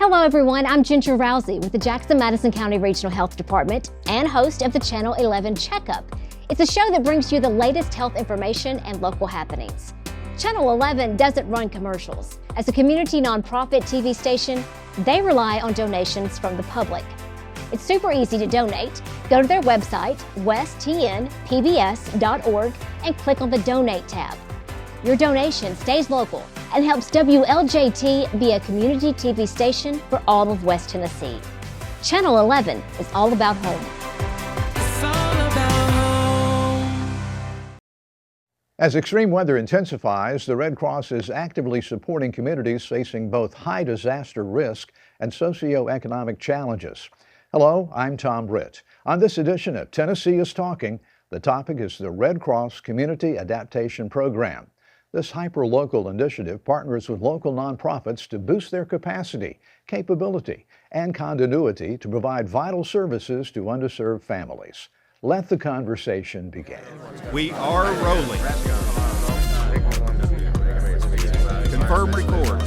Hello everyone, I'm Ginger Rousey with the Jackson-Madison County Regional Health Department and host of the Channel 11 Checkup. It's a show that brings you the latest health information and local happenings. Channel 11 doesn't run commercials. As a community nonprofit TV station, they rely on donations from the public. It's super easy to donate. Go to their website, tnpbs.org, and click on the Donate tab. Your donation stays local and helps WLJT be a community TV station for all of West Tennessee. Channel 11 is all about home. As extreme weather intensifies, the Red Cross is actively supporting communities facing both high disaster risk and socioeconomic challenges. Hello, I'm Tom Britt. On this edition of Tennessee is Talking, the topic is the Red Cross Community Adaptation Program. This hyper-local initiative partners with local nonprofits to boost their capacity, capability, and continuity to provide vital services to underserved families. Let the conversation begin. We are rolling. Confirm record.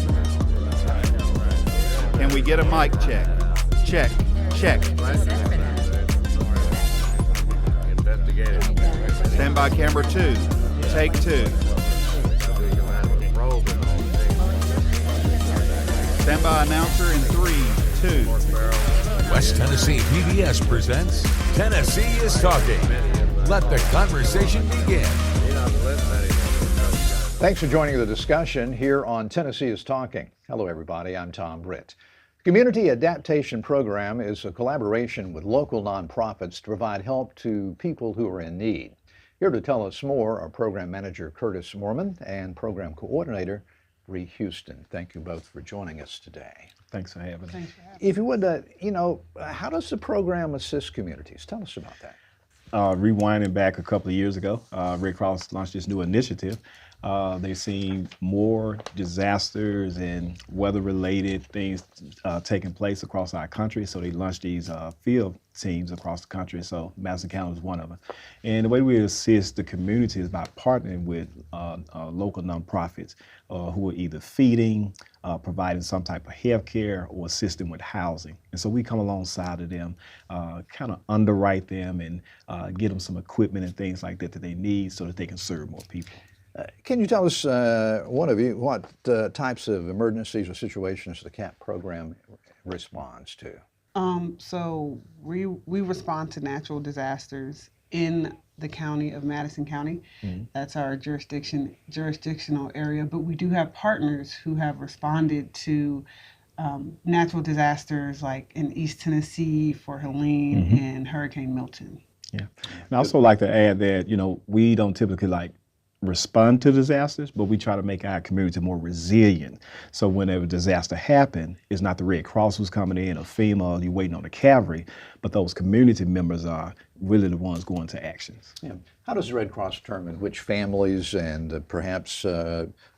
Can we get a mic check? Check, check. Stand by camera 2. Take 2. Stand by announcer in 3, 2. West Tennessee PBS presents Tennessee is Talking. Let the conversation begin. Thanks for joining the discussion here on Tennessee is Talking. Hello everybody, I'm Tom Britt. The Community Adaptation Program is a collaboration with local nonprofits to provide help to people who are in need. Here to tell us more are Program Manager Curtis Moorman and Program Coordinator Bree Houston. Thank you both for joining us today. Thanks for having me. If you would, how does the program assist communities? Tell us about that. Rewinding back a couple of years ago, Red Cross launched this new initiative. They've seen more disasters and weather-related things taking place across our country, so they launched these field teams across the country, so Madison County was one of them. And the way we assist the community is by partnering with local nonprofits who are either feeding, providing some type of health care, or assisting with housing. And so we come alongside of them, kind of underwrite them and get them some equipment and things like that that they need so that they can serve more people. Can you tell us, one of you, what types of emergencies or situations the CAP program responds to? So we respond to natural disasters in the county of Madison County. Mm-hmm. That's our jurisdictional area, but we do have partners who have responded to natural disasters like in East Tennessee for Helene mm-hmm. and Hurricane Milton. Yeah, and I also like to add that, we don't typically respond to disasters, but we try to make our community more resilient. So whenever a disaster happens, it's not the Red Cross who's coming in or FEMA or you waiting on the cavalry, but those community members are really the ones going to actions. Yeah. How does the Red Cross determine which families and perhaps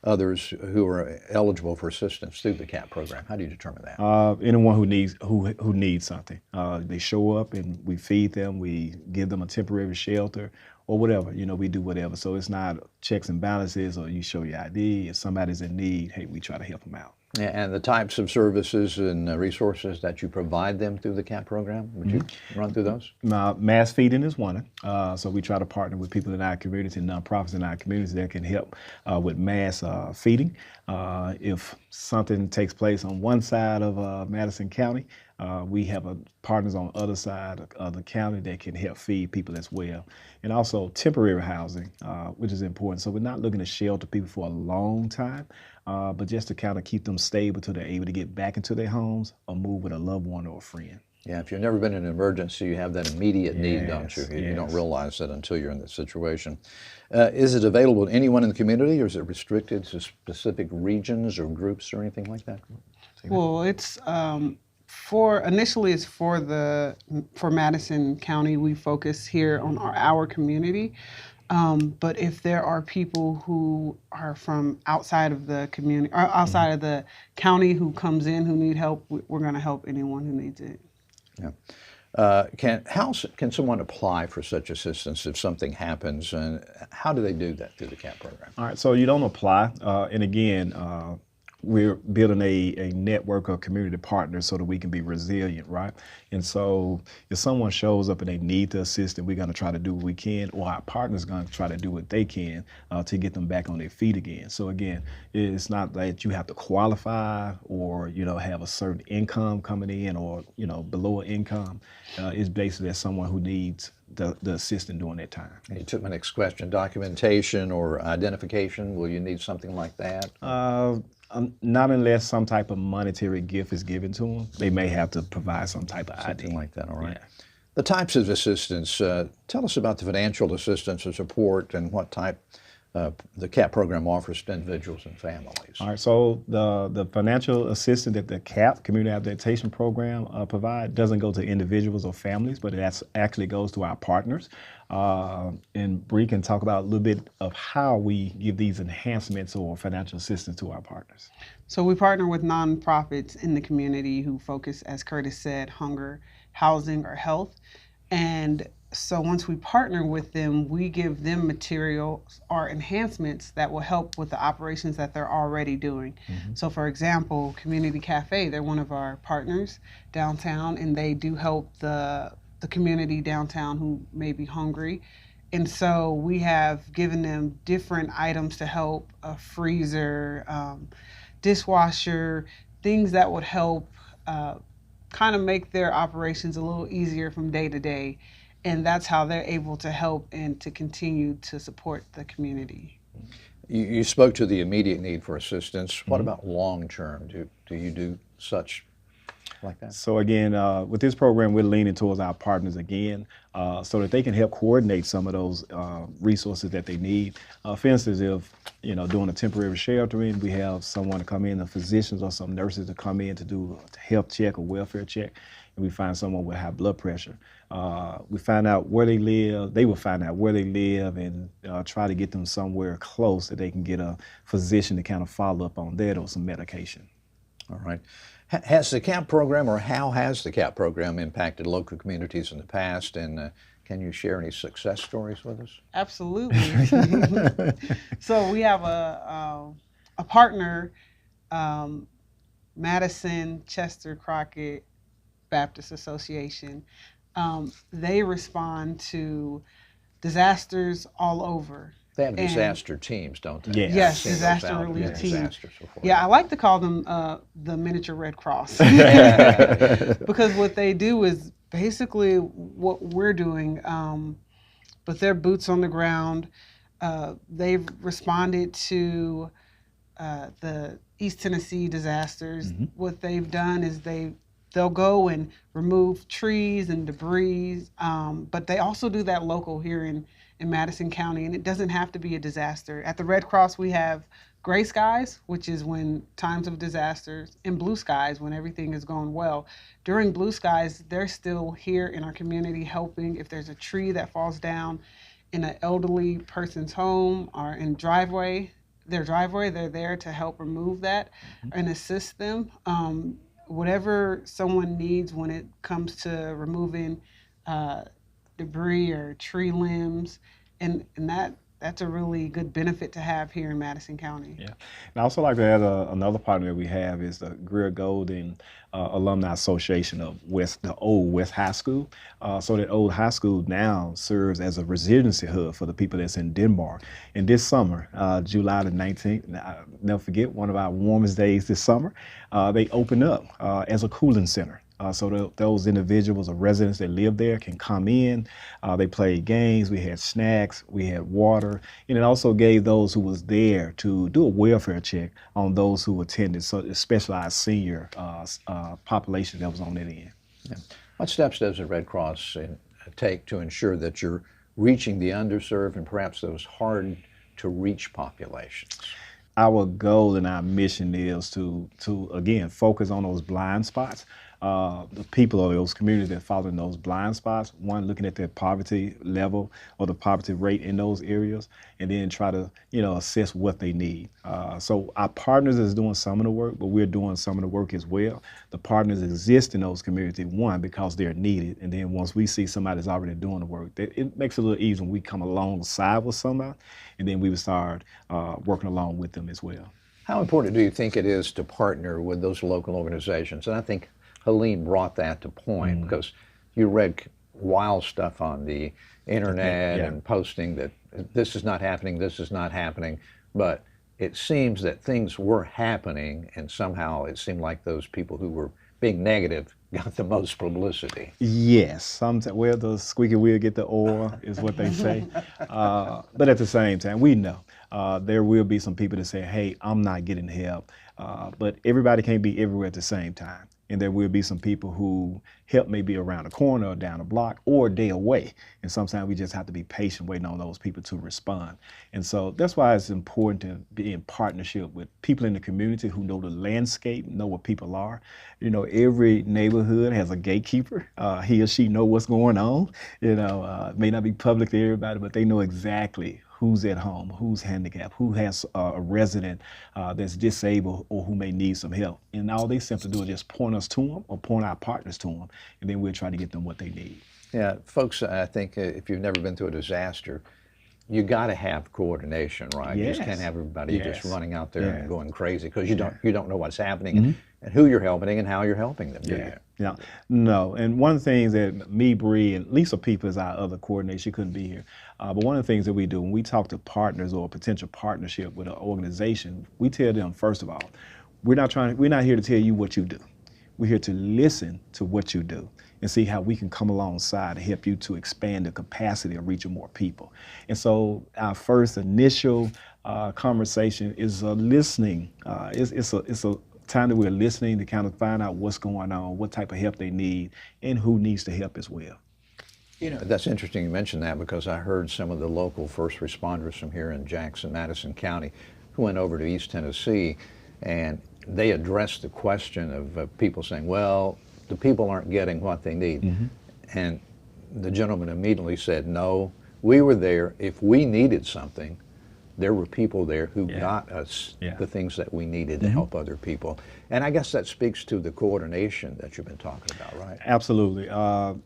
others who are eligible for assistance through the CAP program? How do you determine that? Anyone who needs something. They show up and we feed them, we give them a temporary shelter, or whatever, we do whatever. So it's not checks and balances or you show your ID. If somebody's in need, hey, we try to help them out. Yeah, and the types of services and resources that you provide them through the CAP program, would you run through those? Mass feeding is one. So we try to partner with people in our community, nonprofits in our community that can help with mass feeding. If something takes place on one side of Madison County, we have partners on the other side of the county that can help feed people as well. And also temporary housing, which is important. So we're not looking to shelter people for a long time, but just to kind of keep them stable till they're able to get back into their homes or move with a loved one or a friend. Yeah, if you've never been in an emergency, you have that immediate need, don't you? You don't realize that until you're in that situation. Is it available to anyone in the community, or is it restricted to specific regions or groups or anything like that? Well, it's initially it's for Madison County. We focus here on our community. But if there are people who are from outside of the community, or outside of the county who comes in who need help, we're going to help anyone who needs it. Yeah. How can someone apply for such assistance if something happens, and how do they do that through the CAP program? All right, so you don't apply, and again, we're building a network of community partners so that we can be resilient, right? And so if someone shows up and they need the assistance, we're going to try to do what we can, or our partner's going to try to do what they can to get them back on their feet again. So again, it's not that you have to qualify or, have a certain income coming in or, below an income. It's basically as someone who needs the assistant during that time. And you took my next question, documentation or identification, will you need something like that? Not unless some type of monetary gift is given to them. They may have to provide some type of Something ID. like that, all right. Yeah. The types of assistance, tell us about the financial assistance or support and what type the CAP program offers to individuals and families. All right, so the financial assistance that the CAP, Community Adaptation Program, provide doesn't go to individuals or families, but it actually goes to our partners. And Bree can talk about a little bit of how we give these enhancements or financial assistance to our partners. So we partner with nonprofits in the community who focus, as Curtis said, hunger, housing, or health. And so once we partner with them, we give them materials or enhancements that will help with the operations that they're already doing. Mm-hmm. So for example, Community Cafe, they're one of our partners downtown, and they do help the community downtown who may be hungry. And so we have given them different items to help, a freezer, dishwasher, things that would help kind of make their operations a little easier from day to day. And that's how they're able to help and to continue to support the community. You spoke to the immediate need for assistance. What Mm-hmm. about long term? Do you do such like that? So again, with this program, we're leaning towards our partners again, so that they can help coordinate some of those resources that they need. For instance, if doing a temporary sheltering, we have someone to come in, the physicians or some nurses to come in to do a health check or welfare check, and we find someone with high blood pressure. We find out where they live. They will find out where they live and try to get them somewhere close that they can get a physician to kind of follow up on that or some medication. All right. Has the CAP program, or how has the CAP program impacted local communities in the past, and can you share any success stories with us? Absolutely. So we have a partner, Madison Chester Crockett Baptist Association. They respond to disasters all over. They have disaster teams, don't they? Yes. Yes, I've seen those disaster out relief in team. disasters before. Yeah, I like to call them the miniature Red Cross. Because what they do is basically what we're doing, but they're boots on the ground. They've responded to the East Tennessee disasters. Mm-hmm. What they've done is they'll go and remove trees and debris, but they also do that local here in Madison County, and it doesn't have to be a disaster. At the Red Cross, we have gray skies, which is when times of disasters, and blue skies when everything is going well. During blue skies, they're still here in our community helping. If there's a tree that falls down in an elderly person's home or in their driveway, they're there to help remove that and assist them. Whatever someone needs when it comes to removing debris or tree limbs, and that's a really good benefit to have here in Madison County. Yeah, and I also like to add another partner that we have is the Greer Golden Alumni Association of the old West High School. So that old high school now serves as a resiliency hub for the people that's in Denmark. And this summer, July the 19th, I'll never forget, one of our warmest days this summer, they opened up as a cooling center. So those individuals or residents that live there can come in. They played games. We had snacks. We had water. And it also gave those who was there to do a welfare check on those who attended, so the specialized senior population that was on that end. Yeah. What steps does the Red Cross take to ensure that you're reaching the underserved and perhaps those hard to reach populations? Our goal and our mission is to again, focus on those blind spots. The people or those communities that fall in those blind spots, one, looking at their poverty level or the poverty rate in those areas, and then try to, assess what they need. So our partners is doing some of the work, but we're doing some of the work as well. The partners exist in those communities, one, because they're needed, and then once we see somebody that's already doing the work, it makes it a little easier when we come alongside with somebody, and then we would start working along with them as well. How important do you think it is to partner with those local organizations? And I think Helene brought that to point because you read wild stuff on the internet and posting that this is not happening, this is not happening, but it seems that things were happening and somehow it seemed like those people who were being negative got the most publicity. Yes, sometimes, well, the squeaky wheel get the oil is what they say. But at the same time, we know there will be some people that say, hey, I'm not getting help. But everybody can't be everywhere at the same time. And there will be some people who help may be around the corner or down the block or a day away. And sometimes we just have to be patient waiting on those people to respond. And so that's why it's important to be in partnership with people in the community who know the landscape, know what people are. You know, every neighborhood has a gatekeeper. He or she know what's going on. You know, it may not be public to everybody, but they know exactly who's at home, who's handicapped, who has a resident that's disabled or who may need some help. And all they simply do is just point us to them or point our partners to them, and then we'll try to get them what they need. Yeah, folks, I think if you've never been through a disaster, you got to have coordination, right? Yes. You just can't have everybody just running out there and going crazy because you don't know what's happening and who you're helping and how you're helping them. Do you? Yeah, no, and one of the things that me, Bree, and Lisa People is our other coordinator, she couldn't be here, but one of the things that we do when we talk to partners or a potential partnership with an organization, we tell them, first of all, we're not here to tell you what you do. We're here to listen to what you do and see how we can come alongside to help you to expand the capacity of reaching more people. And so our first initial conversation is listening. It's a time that we're listening to kind of find out what's going on, what type of help they need, and who needs the help as well. You know, that's interesting you mentioned that because I heard some of the local first responders from here in Jackson, Madison County who went over to East Tennessee and they addressed the question of people saying, well, the people aren't getting what they need. And the gentleman immediately said, no, we were there. If we needed something, there were people there who got us the things that we needed to help other people. And I guess that speaks to the coordination that you've been talking about, right? Absolutely.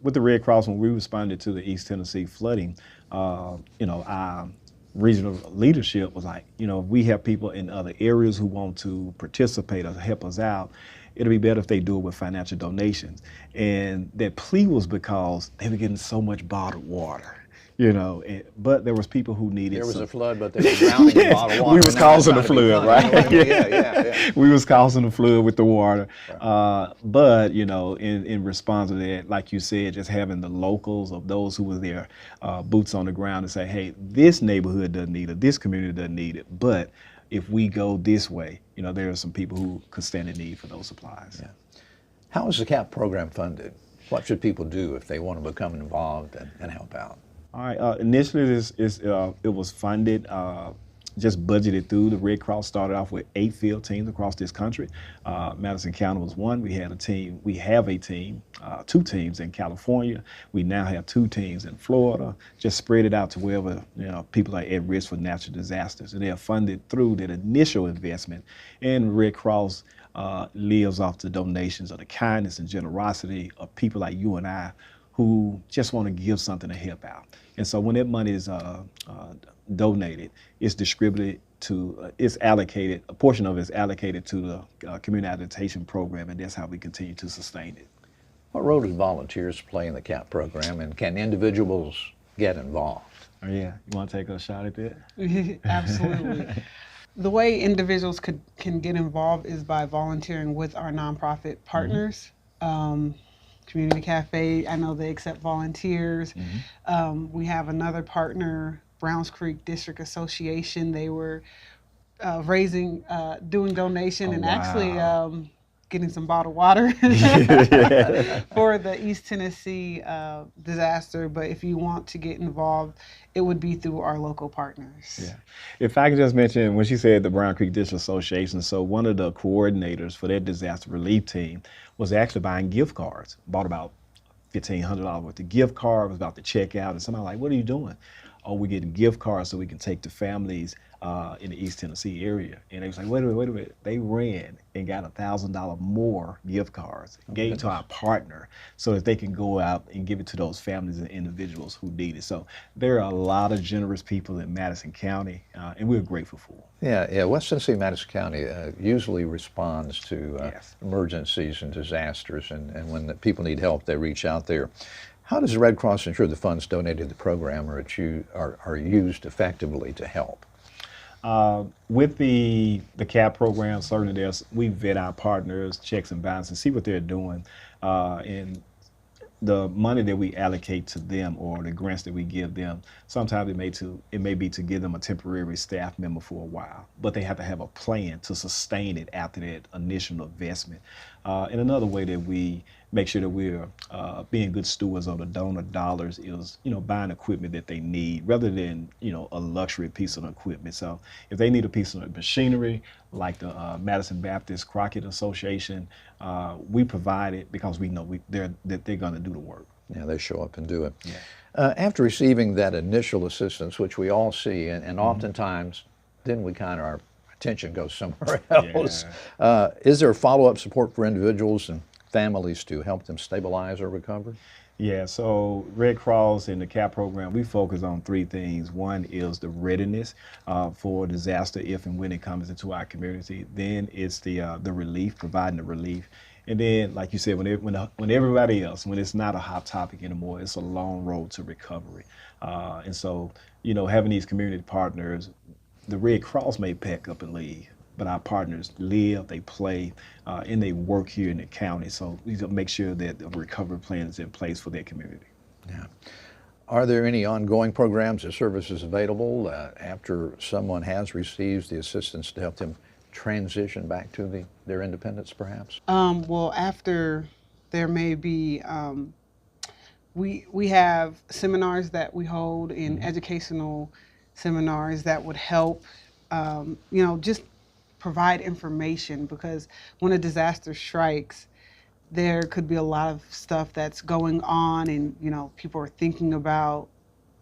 With the Red Cross, when we responded to the East Tennessee flooding, you know, our regional leadership was like, you know, if we have people in other areas who want to participate or help us out, it'll be better if they do it with financial donations. And that plea was because they were getting so much bottled water. You know, but there was people who needed. There was a flood, but they were drowning in bottled water. We was causing the flood, right? Yeah. We was causing the flood with the water. Right. But you know, in response to that, like you said, just having the locals of those who were there, boots on the ground, and say, hey, this neighborhood doesn't need it, this community doesn't need it, but if we go this way, you know, there are some people who could stand in need for those supplies. Yeah. How is the CAP program funded? What should people do if they want to become involved and help out? All right. Initially, it was funded, just budgeted through. The Red Cross started off with 8 field teams across this country. Madison County was one. We had a team. We have a team, 2 teams in California. We now have 2 teams in Florida. Just spread it out to wherever people are at risk for natural disasters, and they are funded through that initial investment. And Red Cross lives off the donations of the kindness and generosity of people like you and I, who just want to give something to help out. And so when that money is donated, it's distributed to, it's allocated, a portion of it is allocated to the Community Adaptation Program, and that's how we continue to sustain it. What role do volunteers play in the CAP program, and can individuals get involved? Oh yeah, you want to take a shot at that? Absolutely. The way individuals can get involved is by volunteering with our nonprofit partners. Community Cafe, I know they accept volunteers. We have another partner, Browns Creek District Association. They were doing donation and actually getting some bottled water for the East Tennessee disaster. But if you want to get involved, it would be through our local partners. Yeah. If I could just mention, when she said the Brown Creek District Association, so one of the coordinators for that disaster relief team was actually buying gift cards. Bought about $1,500 worth of gift card, was about to check out, and somebody like, what are you doing? or we're getting gift cards so we can take to families in the East Tennessee area. And they was like, wait a minute. They ran and got $1,000 more gift cards, gave to our partner so that they can go out and give it to those families and individuals who need it. So there are a lot of generous people in Madison County, and we're grateful for them. Yeah. West Tennessee, Madison County usually responds to Yes. emergencies and disasters, and when the people need help, they reach out there. How does the Red Cross ensure the funds donated to the program are used effectively to help? With the CAP program, certainly we vet our partners, checks and balances, see what they're doing, and the money that we allocate to them or the grants that we give them, sometimes it may be to give them a temporary staff member for a while, but they have to have a plan to sustain it after that initial investment. And another way that we make sure that we're being good stewards of the donor dollars is, buying equipment that they need rather than, a luxury piece of equipment. So if they need a piece of machinery, like the Madison Baptist Crockett Association, we provide it because we know that they're going to do the work. Yeah, they show up and do it. Yeah. After receiving that initial assistance, which we all see, and oftentimes then our attention goes somewhere else. Is there follow-up support for individuals and families to help them stabilize or recover? Yeah, so Red Cross and the CAP program, we focus on three things. One is the readiness for disaster if and when it comes into our community. Then it's the relief, providing the relief. And then, like you said, when everybody else, when it's not a hot topic anymore, it's a long road to recovery. And so, having these community partners, the Red Cross may pack up and leave, but our partners live, they play, and they work here in the county. So we need to make sure that the recovery plan is in place for their community. Yeah. Are there any ongoing programs or services available after someone has received the assistance to help them transition back to their independence, perhaps? Well, after there may be, we have seminars that we hold in educational seminars that would help, just provide information, because when a disaster strikes, there could be a lot of stuff that's going on, and people are thinking about,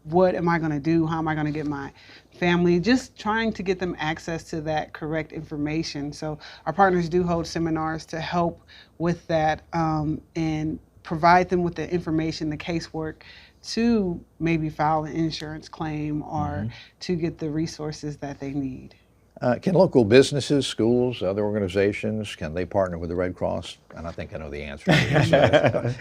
what am I going to do? How am I going to get my family? Just trying to get them access to that correct information. So our partners do hold seminars to help with that, and provide them with the information, the casework, to maybe file an insurance claim or to get the resources that they need. Can local businesses, schools, other organizations, can they partner with the Red Cross? And I think I know the answer to this.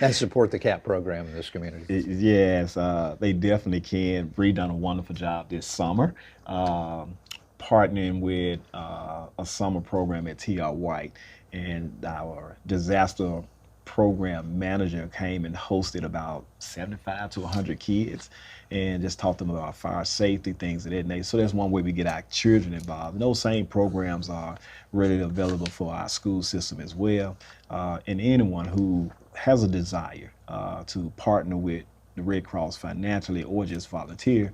And support the CAP program in this community? Yes, they definitely can. Bree done a wonderful job this summer, partnering with a summer program at T.R. White, and our disaster program manager came and hosted about 75 to 100 kids and just taught them about fire safety, things of that nature. So that's one way we get our children involved. And those same programs are readily available for our school system as well. And anyone who has a desire to partner with the Red Cross financially or just volunteer,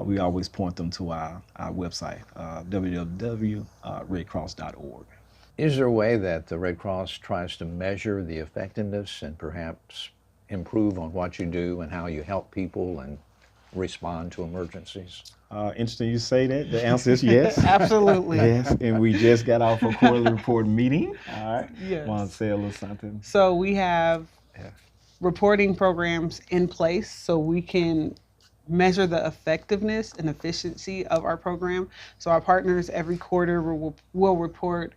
we always point them to our website, www.redcross.org. Is there a way that the Red Cross tries to measure the effectiveness and perhaps improve on what you do and how you help people and respond to emergencies? Interesting you say that. The answer is yes. Absolutely. Yes, and we just got off a quarterly report meeting. All right. Yes. Want to say a little something? So we have reporting programs in place so we can measure the effectiveness and efficiency of our program. So our partners every quarter will report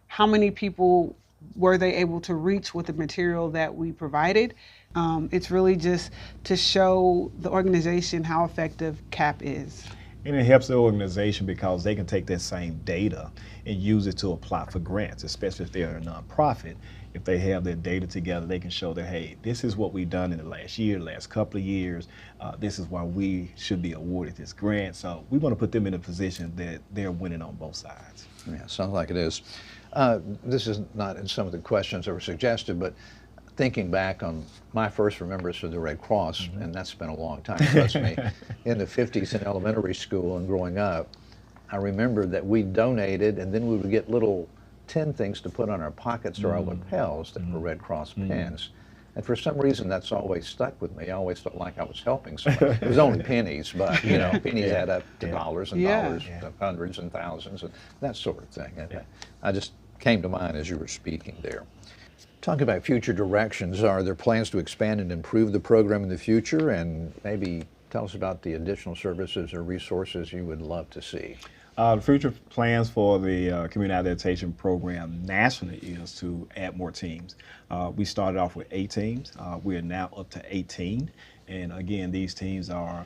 how many people were they able to reach with the material that we provided. It's really just to show the organization how effective CAP is. And it helps the organization because they can take that same data and use it to apply for grants, especially if they're a nonprofit. If they have their data together, they can show that, hey, this is what we've done in the last year, last couple of years. This is why we should be awarded this grant. So we want to put them in a position that they're winning on both sides. Yeah, sounds like it is. This is not in some of the questions that were suggested, but thinking back on my first remembrance of the Red Cross, and that's been a long time, trust me, in the 50s in elementary school and growing up, I remember that we donated, and then we would get little tin things to put on our pockets or our lapels that were Red Cross pins. And for some reason, that's always stuck with me. I always felt like I was helping somebody. It was only pennies, but you know, pennies add up to dollars and dollars, to hundreds and thousands, and that sort of thing. And I just came to mind as you were speaking there. Talking about future directions, are there plans to expand and improve the program in the future? And maybe tell us about the additional services or resources you would love to see. The future plans for the community adaptation program nationally is to add more teams. We started off with 8 teams. We are now up to 18. And again, these teams are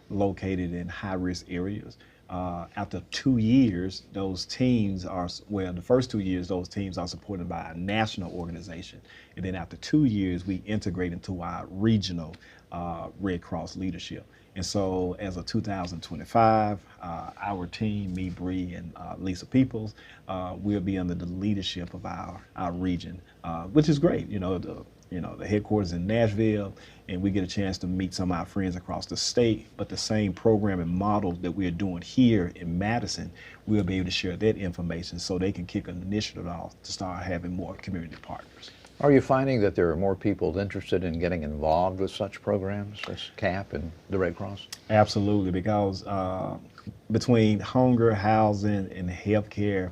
located in high-risk areas. After 2 years, those teams are, well, the first 2 years, those teams are supported by a national organization. And then after 2 years, we integrate into our regional Red Cross leadership. And so as of 2025, our team, me, Bree, and Lisa Peoples, will be under the leadership of our region, which is great. The headquarters in Nashville, and we get a chance to meet some of our friends across the state, but the same programming model that we're doing here in Madison, we'll be able to share that information so they can kick an initiative off to start having more community partners. Are you finding that there are more people interested in getting involved with such programs as CAP and the Red Cross? Absolutely, because between hunger, housing, and healthcare,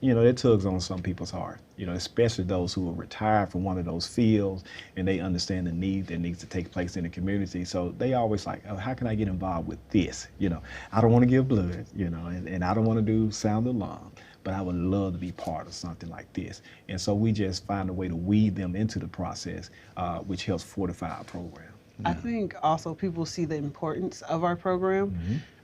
it tugs on some people's heart, especially those who are retired from one of those fields and they understand the need that needs to take place in the community. So they always like, oh, how can I get involved with this? I don't want to give blood, and I don't want to do sound alarm, but I would love to be part of something like this. And so we just find a way to weed them into the process, which helps fortify our program. I think also people see the importance of our program.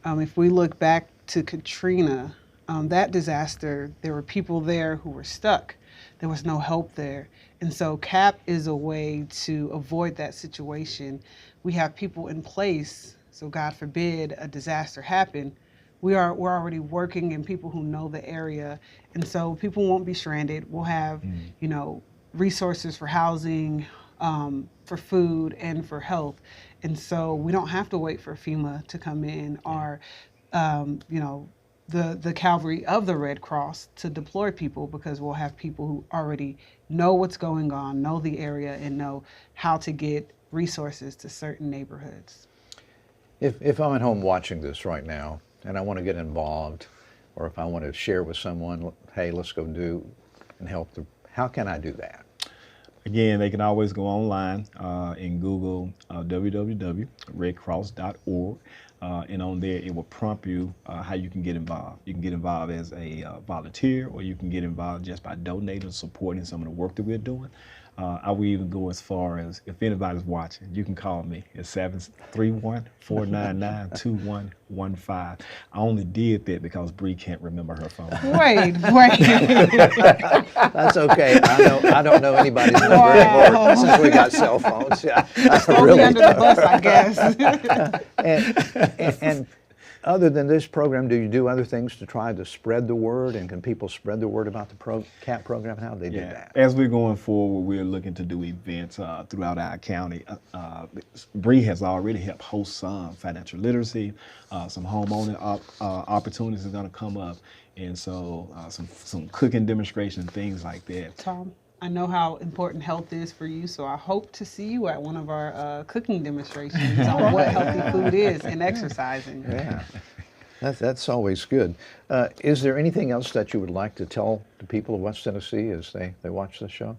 If we look back to Katrina, that disaster, there were people there who were stuck. There was no help there. And so CAP is a way to avoid that situation. We have people in place, so God forbid a disaster happen, we're already working in people who know the area. And so people won't be stranded. We'll have, resources for housing, for food, and for health. And so we don't have to wait for FEMA to come in or, the cavalry of the Red Cross to deploy people, because we'll have people who already know what's going on, know the area, and know how to get resources to certain neighborhoods. If I'm at home watching this right now and I want to get involved, or if I want to share with someone, hey, let's go do and help, how can I do that? Again, they can always go online and Google www.redcross.org. And on there, it will prompt you how you can get involved. You can get involved as a volunteer, or you can get involved just by donating, supporting some of the work that we're doing. I will even go as far as, if anybody's watching, you can call me at 731-499-2115. I only did that because Bree can't remember her phone. Wait. That's okay. I don't know anybody's number anymore since we got cell phones. Yeah, Totally under the bus, I guess. and other than this program, do you do other things to try to spread the word? And can people spread the word about the CAP program? How do they do that? As we're going forward, we're looking to do events throughout our county. Bree has already helped host some financial literacy, some homeowner opportunities are going to come up, and so some cooking demonstration, things like that. Tom, I know how important health is for you, so I hope to see you at one of our cooking demonstrations on what healthy food is and exercising. Yeah, that's always good. Is there anything else that you would like to tell the people of West Tennessee as they watch the show?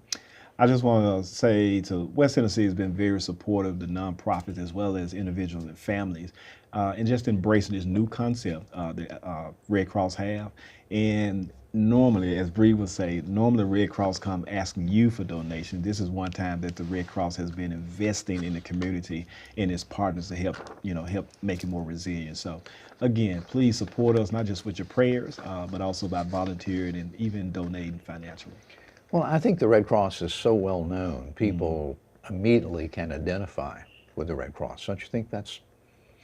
I just want to say West Tennessee has been very supportive of the nonprofits as well as individuals and families, and just embracing this new concept that Red Cross have. And normally, as Bree would say, normally Red Cross come asking you for donations. This is one time that the Red Cross has been investing in the community and its partners to help make it more resilient. So again, please support us, not just with your prayers, but also by volunteering and even donating financially. Well, I think the Red Cross is so well known, people immediately can identify with the Red Cross. Don't you think that's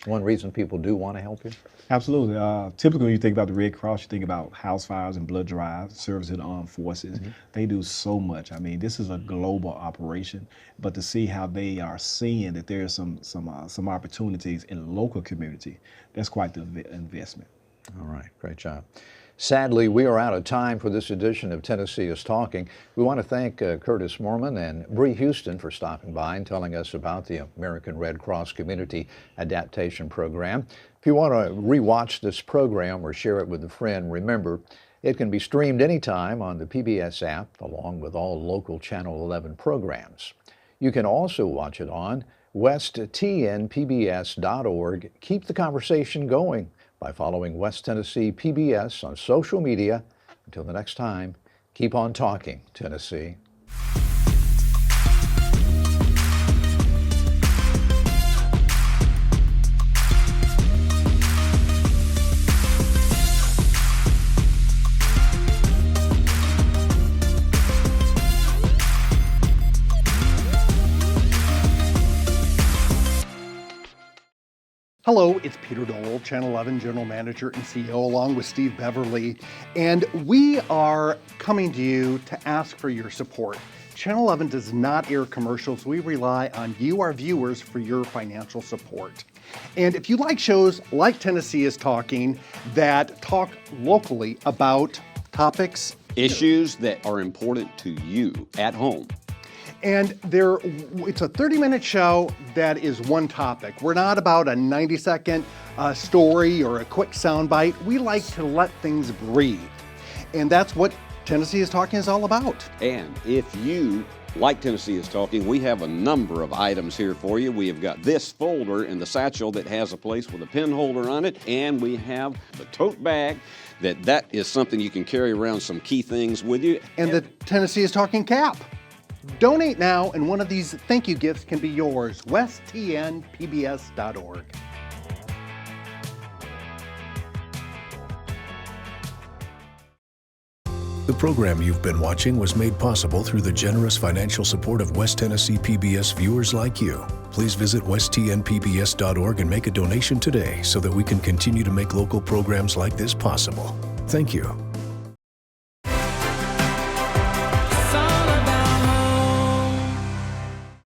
one reason people do want to help you? Absolutely. Typically, when you think about the Red Cross, you think about house fires and blood drives, service in the armed forces. They do so much. I mean, this is a global operation, but to see how they are seeing that there are some opportunities in the local community, that's quite the investment. All right, great job. Sadly, we are out of time for this edition of Tennessee is Talking. We want to thank Curtis Moorman and Bree Houston for stopping by and telling us about the American Red Cross Community Adaptation Program. If you want to rewatch this program or share it with a friend, remember, it can be streamed anytime on the PBS app, along with all local Channel 11 programs. You can also watch it on westtnpbs.org. Keep the conversation going by following West Tennessee PBS on social media. Until the next time, keep on talking, Tennessee. Hello, it's Peter Dole, Channel 11 General Manager and CEO, along with Steve Beverly, and we are coming to you to ask for your support. Channel 11 does not air commercials. We rely on you, our viewers, for your financial support. And if you like shows like Tennessee is Talking that talk locally about topics, issues that are important to you at home. And it's a 30-minute show that is one topic. We're not about a 90-second story or a quick soundbite. We like to let things breathe. And that's what Tennessee is Talking is all about. And if you like Tennessee is Talking, we have a number of items here for you. We have got this folder in the satchel that has a place with a pen holder on it, and we have the tote bag that is something you can carry around some key things with you. And the Tennessee is Talking cap. Donate now, and one of these thank you gifts can be yours. westtnpbs.org. The program you've been watching was made possible through the generous financial support of West Tennessee PBS viewers like you. Please visit westtnpbs.org and make a donation today so that we can continue to make local programs like this possible. Thank you.